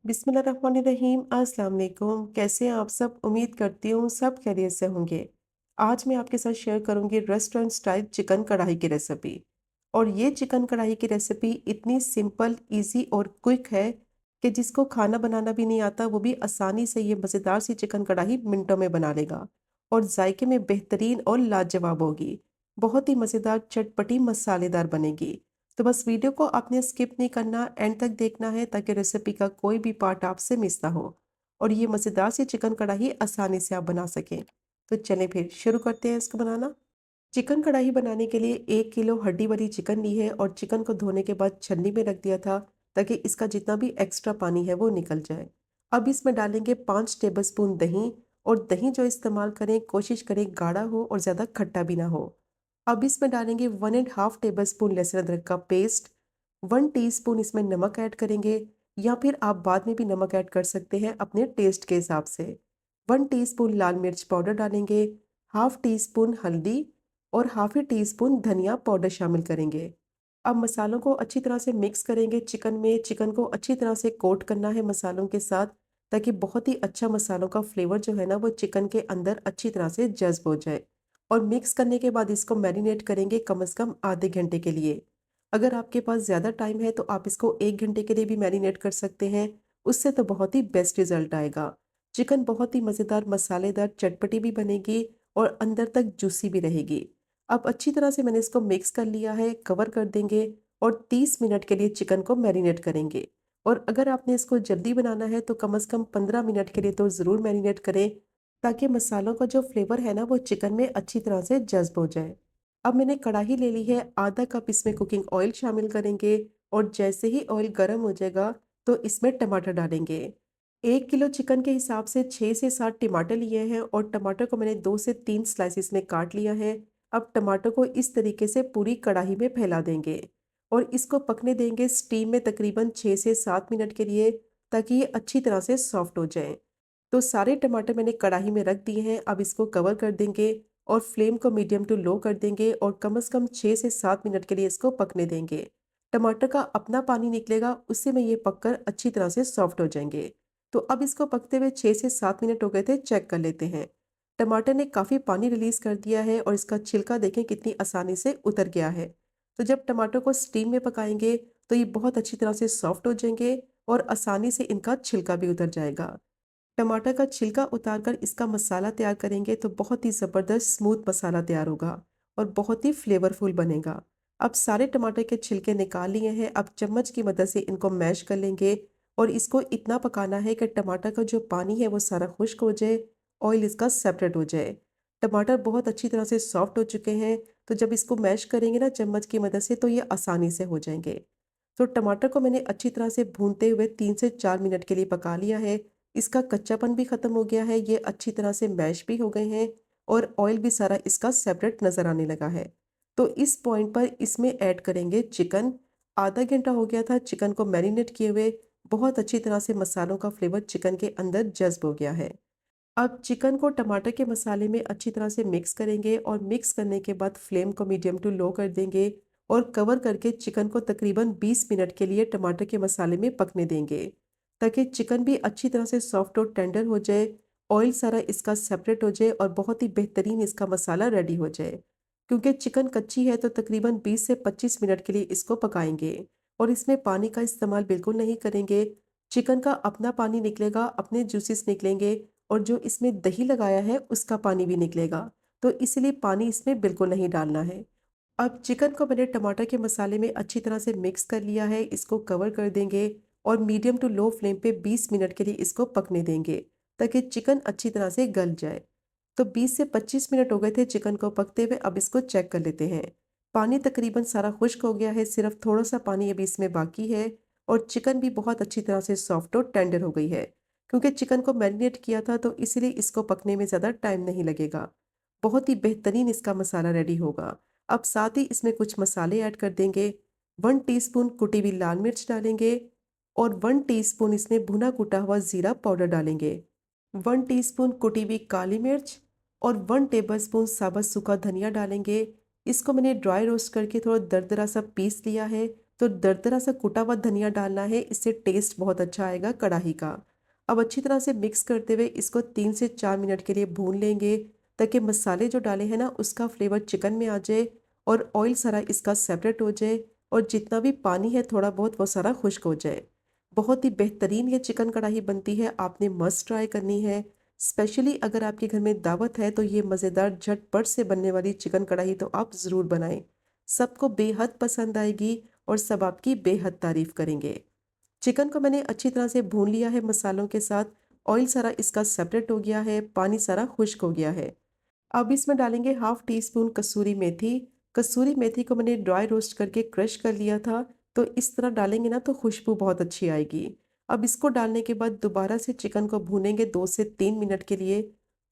बिस्मिल्लाहिर्रहमानिर्रहीम। अस्सलाम वालेकुम। कैसे हैं आप सब? उम्मीद करती हूँ सब खैरियत से होंगे। आज मैं आपके साथ शेयर करूँगी रेस्टोरेंट स्टाइल चिकन कढ़ाई की रेसिपी। और ये चिकन कढ़ाई की रेसिपी इतनी सिंपल, इजी और क्विक है कि जिसको खाना बनाना भी नहीं आता वो भी आसानी से ये मज़ेदार सी चिकन कढ़ाई मिनटों में बना लेगा। और जायके में बेहतरीन और लाजवाब होगी। बहुत ही मज़ेदार, चटपटी, मसालेदार बनेगी। तो बस वीडियो को आपने स्किप नहीं करना, एंड तक देखना है ताकि रेसिपी का कोई भी पार्ट आपसे मिस ना हो और ये मज़ेदार सी चिकन कढ़ाई आसानी से आप बना सकें। तो चलें फिर शुरू करते हैं इसको बनाना। चिकन कढ़ाई बनाने के लिए 1 किलो हड्डी वाली चिकन ली है और चिकन को धोने के बाद छन्नी में रख दिया था ताकि इसका जितना भी एक्स्ट्रा पानी है वो निकल जाए। अब इसमें डालेंगे 5 टेबल स्पून दही। और दही जो इस्तेमाल करें कोशिश करें गाढ़ा हो और ज़्यादा खट्टा भी ना हो। अब इसमें डालेंगे 1.5 टेबल स्पून लहसुन अदरक का पेस्ट। 1 टीस्पून इसमें नमक ऐड करेंगे, या फिर आप बाद में भी नमक ऐड कर सकते हैं अपने टेस्ट के हिसाब से। 1 टीस्पून लाल मिर्च पाउडर डालेंगे। हाफ टी स्पून हल्दी और हाफ ही टी स्पून धनिया पाउडर शामिल करेंगे। अब मसालों को अच्छी तरह से मिक्स करेंगे चिकन में। चिकन को अच्छी तरह से कोट करना है मसालों के साथ, ताकि बहुत ही अच्छा मसालों का फ्लेवर जो है ना वो चिकन के अंदर अच्छी तरह से जज्ब हो जाए। और मिक्स करने के बाद इसको मैरिनेट करेंगे कम से कम आधे घंटे के लिए। अगर आपके पास ज़्यादा टाइम है तो आप इसको 1 घंटे के लिए भी मैरिनेट कर सकते हैं। उससे तो बहुत ही बेस्ट रिजल्ट आएगा। चिकन बहुत ही मज़ेदार, मसालेदार, चटपटी भी बनेगी और अंदर तक जूसी भी रहेगी। अब अच्छी तरह से मैंने इसको मिक्स कर लिया है, कवर कर देंगे और 30 मिनट के लिए चिकन को मैरिनेट करेंगे। और अगर आपने इसको जल्दी बनाना है तो कम से कम 15 मिनट के लिए तो ज़रूर मैरिनेट करें, ताकि मसालों का जो फ्लेवर है ना वो चिकन में अच्छी तरह से जज्ब हो जाए। अब मैंने कढ़ाई ले ली है, आधा कप इसमें कुकिंग ऑयल शामिल करेंगे। और जैसे ही ऑयल गर्म हो जाएगा तो इसमें टमाटर डालेंगे। 1 किलो चिकन के हिसाब से 6 से 7 टमाटर लिए हैं और टमाटर को मैंने 2 से 3 स्लाइसिस में काट लिया है। अब टमाटर को इस तरीके से पूरी कढ़ाई में फैला देंगे और इसको पकने देंगे स्टीम में तकरीबन 6 से 7 मिनट के लिए, ताकि ये अच्छी तरह से सॉफ्ट हो जाए। तो सारे टमाटर मैंने कढ़ाई में रख दिए हैं। अब इसको कवर कर देंगे और फ्लेम को मीडियम टू लो कर देंगे और कम से कम 6 से 7 मिनट के लिए इसको पकने देंगे। टमाटर का अपना पानी निकलेगा, उससे में ये पककर अच्छी तरह से सॉफ्ट हो जाएंगे। तो अब इसको पकते हुए 6 से 7 मिनट हो गए थे, चेक कर लेते हैं। टमाटर ने काफ़ी पानी रिलीज कर दिया है और इसका छिलका देखें कितनी आसानी से उतर गया है। तो जब टमाटर को स्टीम में पकाएंगे तो ये बहुत अच्छी तरह से सॉफ्ट हो जाएंगे और आसानी से इनका छिलका भी उतर जाएगा। टमाटर का छिलका उतारकर इसका मसाला तैयार करेंगे तो बहुत ही ज़बरदस्त स्मूथ मसाला तैयार होगा और बहुत ही फ्लेवरफुल बनेगा। अब सारे टमाटर के छिलके निकाल लिए हैं। अब चम्मच की मदद से इनको मैश कर लेंगे और इसको इतना पकाना है कि टमाटर का जो पानी है वो सारा खुश्क हो जाए, ऑयल इसका सेपरेट हो जाए। टमाटर बहुत अच्छी तरह से सॉफ्ट हो चुके हैं। तो जब इसको मैश करेंगे ना चम्मच की मदद से तो ये आसानी से हो जाएंगे। तो टमाटर को मैंने अच्छी तरह से भूनते हुए 3 से 4 मिनट के लिए पका लिया है। इसका कच्चापन भी ख़त्म हो गया है, ये अच्छी तरह से मैश भी हो गए हैं और ऑयल भी सारा इसका सेपरेट नज़र आने लगा है। तो इस पॉइंट पर इसमें ऐड करेंगे चिकन। आधा घंटा हो गया था चिकन को मैरिनेट किए हुए। बहुत अच्छी तरह से मसालों का फ्लेवर चिकन के अंदर जज्ब हो गया है। अब चिकन को टमाटर के मसाले में अच्छी तरह से मिक्स करेंगे और मिक्स करने के बाद फ्लेम को मीडियम टू लो कर देंगे और कवर करके चिकन को तकरीबन 20 मिनट के लिए टमाटर के मसाले में पकने देंगे, ताकि चिकन भी अच्छी तरह से सॉफ्ट और टेंडर हो जाए, ऑयल सारा इसका सेपरेट हो जाए और बहुत ही बेहतरीन इसका मसाला रेडी हो जाए। क्योंकि चिकन कच्ची है तो तकरीबन 20 से 25 मिनट के लिए इसको पकाएंगे और इसमें पानी का इस्तेमाल बिल्कुल नहीं करेंगे। चिकन का अपना पानी निकलेगा, अपने जूसेस निकलेंगे और जो इसमें दही लगाया है उसका पानी भी निकलेगा। तो इसलिए पानी इसमें बिल्कुल नहीं डालना है। अब चिकन को मैंने टमाटर के मसाले में अच्छी तरह से मिक्स कर लिया है। इसको कवर कर देंगे और मीडियम टू लो फ्लेम पे 20 मिनट के लिए इसको पकने देंगे, ताकि चिकन अच्छी तरह से गल जाए। तो 20 से 25 मिनट हो गए थे चिकन को पकते हुए। अब इसको चेक कर लेते हैं। पानी तकरीबन सारा खुश्क हो गया है, सिर्फ थोड़ा सा पानी अभी इसमें बाकी है और चिकन भी बहुत अच्छी तरह से सॉफ्ट और टेंडर हो गई है। क्योंकि चिकन को मैरिनेट किया था तो इसलिए इसको पकने में ज़्यादा टाइम नहीं लगेगा। बहुत ही बेहतरीन इसका मसाला रेडी होगा। अब साथ ही इसमें कुछ मसाले ऐड कर देंगे। 1 टीस्पून कुटी हुई लाल मिर्च डालेंगे और 1 टीस्पून इसमें भुना कुटा हुआ ज़ीरा पाउडर डालेंगे। 1 टीस्पून कुटी हुई काली मिर्च और 1 टेबलस्पून साबुत सूखा धनिया डालेंगे। इसको मैंने ड्राई रोस्ट करके थोड़ा दरदरा सा पीस लिया है। तो दरदरा सा कुटा हुआ धनिया डालना है, इससे टेस्ट बहुत अच्छा आएगा कढ़ाई का। अब अच्छी तरह से मिक्स करते हुए इसको 3 से 4 मिनट के लिए भून लेंगे, ताकि मसाले जो डाले हैं ना उसका फ्लेवर चिकन में आ जाए और ऑयल सारा इसका सेपरेट हो जाए और जितना भी पानी है थोड़ा बहुत वो सारा खुश्क हो जाए। बहुत ही बेहतरीन ये चिकन कढ़ाई बनती है, आपने मस्ट ट्राई करनी है। स्पेशली अगर आपके घर में दावत है तो ये मज़ेदार झटपट से बनने वाली चिकन कढ़ाई तो आप ज़रूर बनाएं। सबको बेहद पसंद आएगी और सब आपकी बेहद तारीफ करेंगे। चिकन को मैंने अच्छी तरह से भून लिया है मसालों के साथ। ऑयल सारा इसका सेपरेट हो गया है, पानी सारा खुश्क हो गया है। अब इसमें डालेंगे हाफ टी स्पून कसूरी मेथी। कसूरी मेथी को मैंने ड्राई रोस्ट करके क्रश कर लिया था, तो इस तरह डालेंगे ना तो खुशबू बहुत अच्छी आएगी। अब इसको डालने के बाद दोबारा से चिकन को भूनेंगे 2 से 3 मिनट के लिए,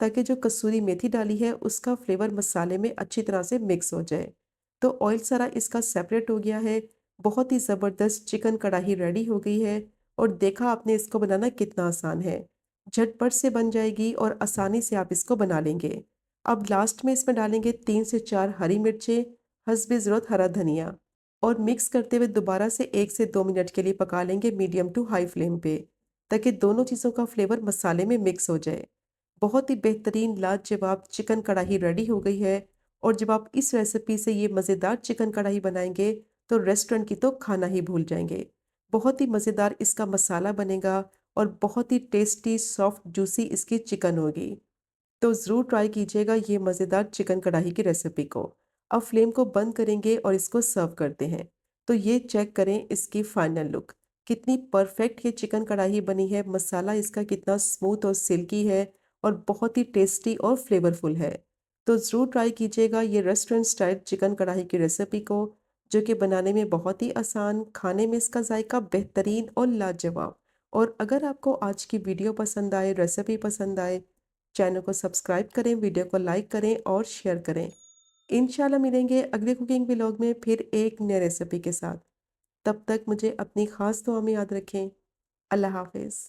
ताकि जो कसूरी मेथी डाली है उसका फ्लेवर मसाले में अच्छी तरह से मिक्स हो जाए। तो ऑयल सारा इसका सेपरेट हो गया है। बहुत ही ज़बरदस्त चिकन कढ़ाई रेडी हो गई है और देखा आपने इसको बनाना कितना आसान है। झटपट से बन जाएगी और आसानी से आप इसको बना लेंगे। अब लास्ट में इसमें डालेंगे 3 से 4 हरी मिर्चें, हस्बे ज़रूरत हरा धनिया और मिक्स करते हुए दोबारा से 1 से 2 मिनट के लिए पका लेंगे मीडियम टू हाई फ्लेम पे, ताकि दोनों चीज़ों का फ्लेवर मसाले में मिक्स हो जाए। बहुत ही बेहतरीन लाजवाब चिकन कढ़ाई रेडी हो गई है और जब आप इस रेसिपी से ये मज़ेदार चिकन कढ़ाई बनाएंगे तो रेस्टोरेंट की तो खाना ही भूल जाएंगे। बहुत ही मज़ेदार इसका मसाला बनेगा और बहुत ही टेस्टी सॉफ्ट जूसी इसकी चिकन होगी। तो ज़रूर ट्राई कीजिएगा ये मज़ेदार चिकन कढ़ाई की रेसिपी को। अब फ्लेम को बंद करेंगे और इसको सर्व करते हैं। तो ये चेक करें इसकी फाइनल लुक। कितनी परफेक्ट ये चिकन कढ़ाई बनी है, मसाला इसका कितना स्मूथ और सिल्की है और बहुत ही टेस्टी और फ्लेवरफुल है। तो ज़रूर ट्राई कीजिएगा ये रेस्टोरेंट स्टाइल चिकन कढ़ाई की रेसिपी को, जो कि बनाने में बहुत ही आसान, खाने में इसका जायका बेहतरीन और लाजवाब। और अगर आपको आज की वीडियो पसंद आए, रेसिपी पसंद आए, चैनल को सब्सक्राइब करें, वीडियो को लाइक करें और शेयर करें। इंशाल्लाह मिलेंगे अगले कुकिंग व्लॉग में फिर एक नई रेसिपी के साथ। तब तक मुझे अपनी ख़ास दुआ में याद रखें। अल्लाह हाफ़िज़।